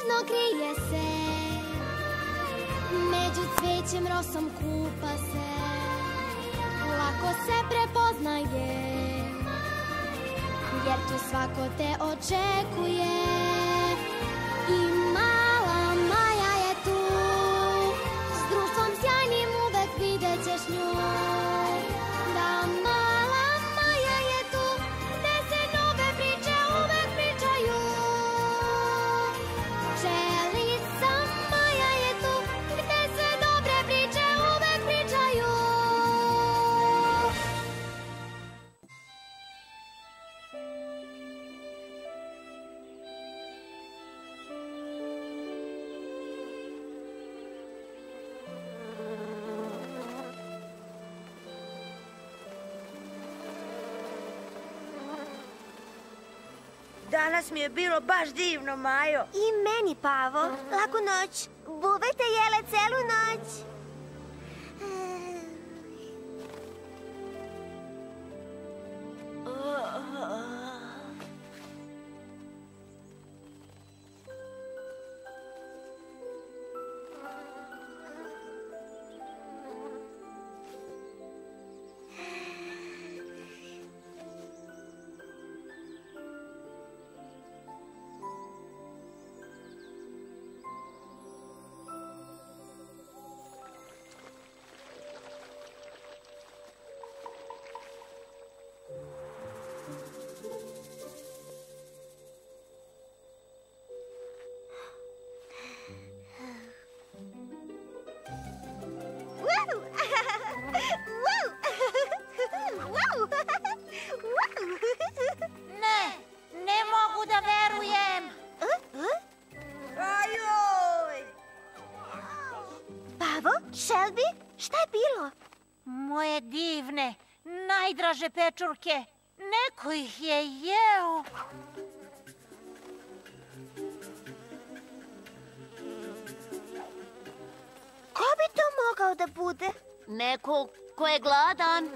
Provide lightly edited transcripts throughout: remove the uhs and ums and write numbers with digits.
Mirno krije se, među cvijećem rosom kupa se, lako se prepoznaje, jer tu svako te očekuje. I mala Maja je tu, s društvom sjajnim uvek vidjet ćeš nju. Da mala Maja je tu, gde se nove priče uvek pričaju. Čelica Maja je tu, gde se dobre priče uvek pričaju. Danas mi je bilo baš divno, Majo. I meni, Pavo. Laku noć. Buvajte jele celu noć. Ne mogu da verujem. Ajoj! Pavo? Shelby? Šta je bilo? Moje divne, najdraže pečurke. Neko ih je jeo. Ko bi to mogao da bude? Neko ko je gladan.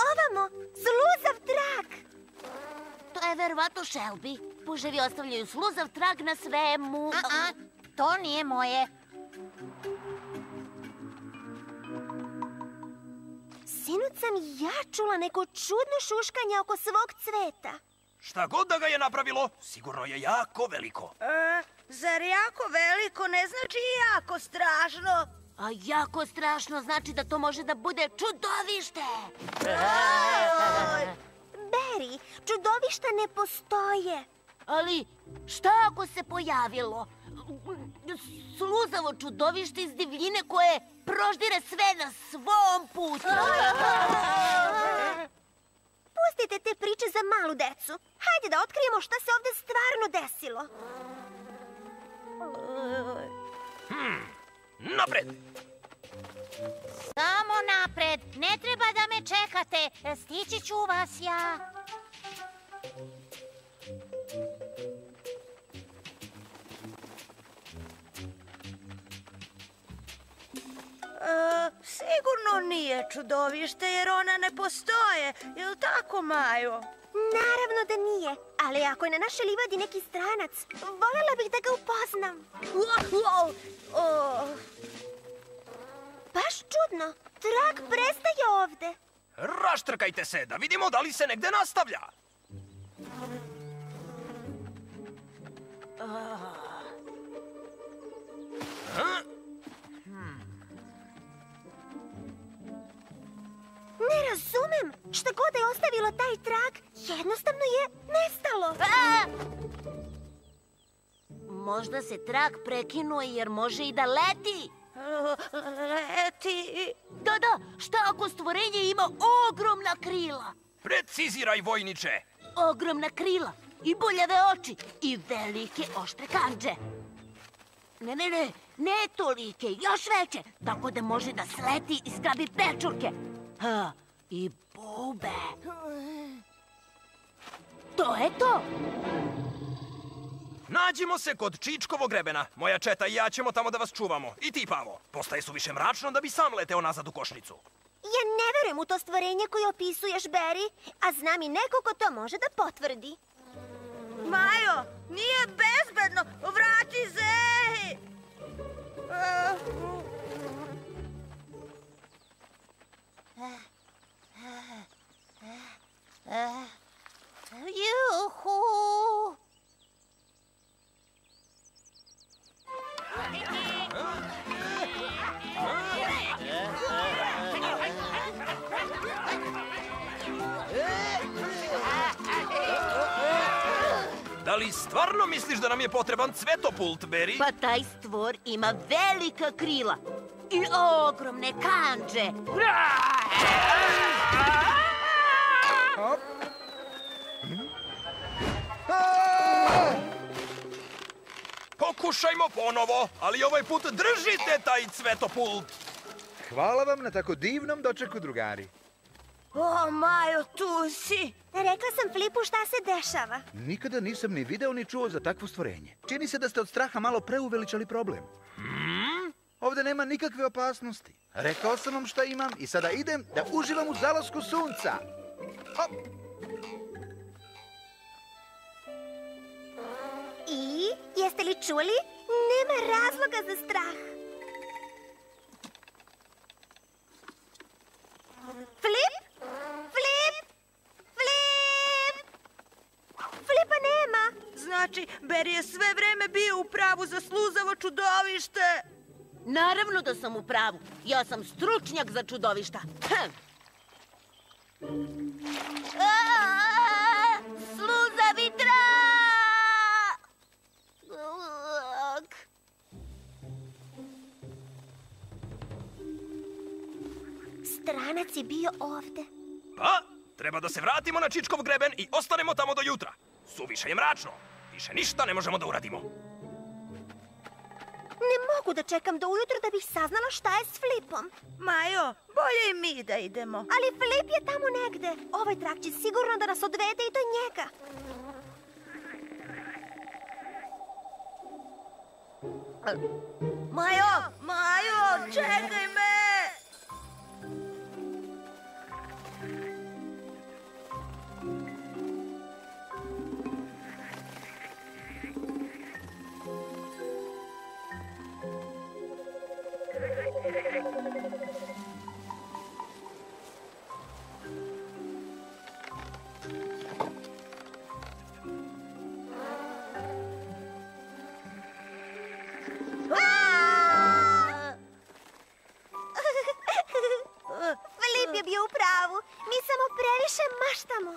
Ovamo, sluzav trak. To je verovatno Shelby. Puževi ostavljaju sluzav trag na svemu. To nije moje. Sinoć sam i ja čula neko čudno šuškanje oko svog cveta. Šta god da ga je napravilo, sigurno je jako veliko. Zar jako veliko ne znači jako strašno? A jako strašno znači da to može da bude čudovište. Barry, čudovišta ne postoje. Ali šta ako se pojavilo sluzavo čudovište iz divljine koje proždire sve na svom putu? Pustite te priče za malu decu. Hajde da otkrijemo šta se ovde stvarno desilo. Napred! Samo napred. Ne treba da me čekate. Stići ću vas ja. Sigurno nije čudovište jer ona ne postoje. Jel tako, Majo? Naravno da nije, ali ako je na našoj livadi neki stranac, voljela bih da ga upoznam. Baš čudno, trak prestaje ovde. Raštrkajte se, da vidimo da li se negde nastavlja. Ne razumem, šta god da je ostavilo taj trak, jednostavno je nestalo. Možda se trak prekinuo jer može i da leti. Leti... Da, šta ako stvorenje ima ogromna krila? Preciziraj, vojniče. Ogromna krila i boljave oči i velike oštre kandže. Ne tolike, još veće, tako da može da sleti i zgrabi pečurke. I bube. To je to. Nađimo se kod Čičkovog grebena. Moja četa i ja ćemo tamo da vas čuvamo. I ti, Pavo. Postaje suviše mračno da bi sam leteo nazad u košnicu. Ja ne verujem u to stvorenje koje opisuješ, Barry, a znam i neko ko to može da potvrdi. Majo, nije bezbedno. Da li stvarno misliš da nam je potreban cvetopult, Barry? Pa taj stvor ima velika krila i ogromne kandže. Hop. Pokušajmo ponovo, ali ovaj put držite taj cvetopult. Hvala vam na tako divnom dočeku, drugari. O, Majo, tu si. Rekla sam Flipu šta se dešava. Nikada nisam ni video ni čuo za takvo stvorenje. Čini se da ste od straha malo preuveličali problem. Ovdje nema nikakve opasnosti. Rekao sam vam šta imam i sada idem da uživam u zalasku sunca. Hop. I, jeste li čuli? Nema razloga za strah. Flip? Flip? Flip? Flipa nema. Znači, Barry je sve vreme bio u pravu za sluzavo čudovište. Naravno da sam u pravu. Ja sam stručnjak za čudovišta. Sluzavi trak! Stranac je bio ovde. Pa, treba da se vratimo na Čičkov greben i ostanemo tamo do jutra. Suviše je mračno. Više ništa ne možemo da uradimo. Ne mogu da čekam do ujutro da bih saznala šta je s Flipom. Majo, bolje i mi da idemo. Ali Flip je tamo negde. Ovaj trak će sigurno da nas odvede i do njega. Majo, čekaj me! Flip je bio u pravu. Mi samo previše maštamo.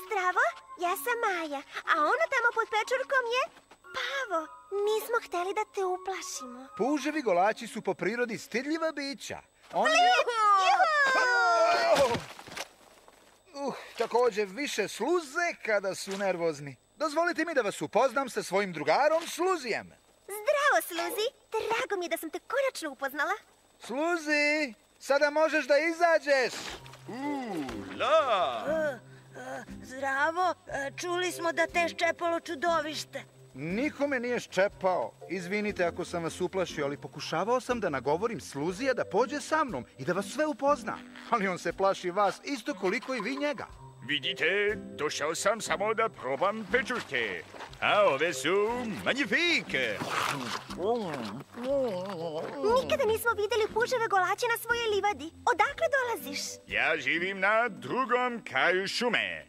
Zdravo, ja sam Maja, a ono tamo pod pečurkom je Pavo. Nismo hteli da te uplašimo. Puževi golači su po prirodi stidljiva bića. Oni... također više sluze kada su nervozni. Dozvolite mi da vas upoznam sa svojim drugarom Sluzijem. Zdravo, Sluzi. Drago mi je da sam te konačno upoznala. Sluzi, sada možeš da izađeš. Zdravo, čuli smo da te ščepalo čudovište. Niko me nije ščepao. Izvinite ako sam vas uplašio, ali pokušavao sam da nagovorim Sluzija da pođe sa mnom i da vas sve upozna. Ali on se plaši vas isto koliko i vi njega. Vidite, došao sam samo da probam pečurke. A ove su magnifike. Nikada nismo vidjeli puževe golače na svojoj livadi. Odakle dolaziš? Ja živim na drugom kraju šume.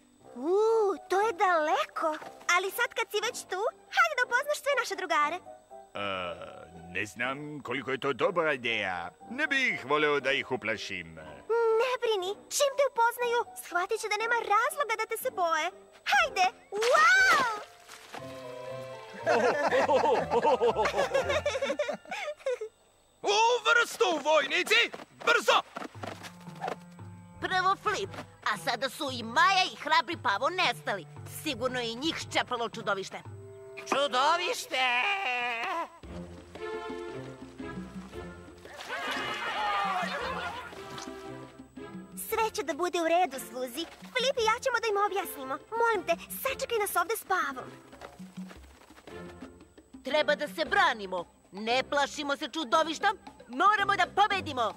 To je daleko. Ali sad kad si već tu, hajde da upoznaš sve naše drugare. Ne znam koliko je to dobra ideja. Ne bih voleo da ih uplašim. Ne brini, čim te upoznaju, shvatit će da nema razloga da te se boje. Hajde, wow! U vrstu, vojnici! Brzo! Prvo Flip, a sada su i Maja i hrabri Pavo nestali. Sigurno je i njih ščepalo čudovište. Čudovište! Sve će da bude u redu, Sluzi. Flip i ja ćemo da im objasnimo. Molim te, sačekaj nas ovde s Pavom. Treba da se branimo. Ne plašimo se čudovišta. Moramo da pobedimo.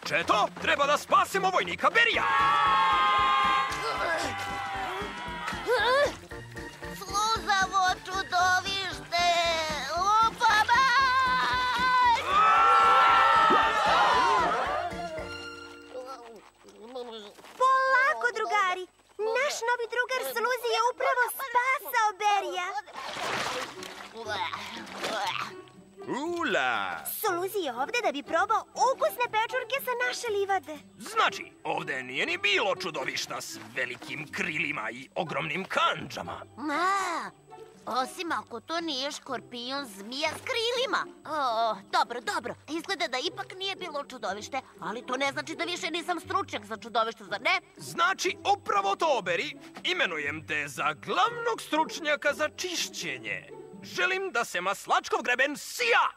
Četo, treba da spasemo vojnika Berija! Sluzavo čudovište! Pomać! Polako, drugari! Naš novi drugar Sluzi je upravo spasao Berija. Ula! Sluzi je ovde da bi probao ukusne pečurke sa naše livade. Znači, ovde nije ni bilo čudovišta s velikim krilima i ogromnim kandžama. Osim ako to nije škorpion zmija s krilima. Dobro. Izgleda da ipak nije bilo čudovište, ali to ne znači da više nisam stručnjak za čudovište, zar ne? Znači, upravo to, Beri. Imenujem te za glavnog stručnjaka za čišćenje. Želim da se maslačkov greben sija!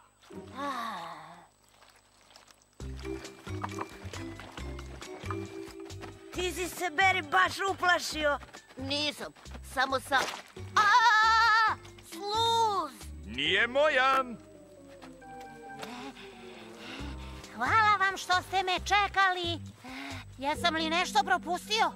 Ti si se, Beri, baš uplašio. Nisam, samo sam... Sluz! Nije moja! Hvala vam što ste me čekali. Jesam li nešto propustio?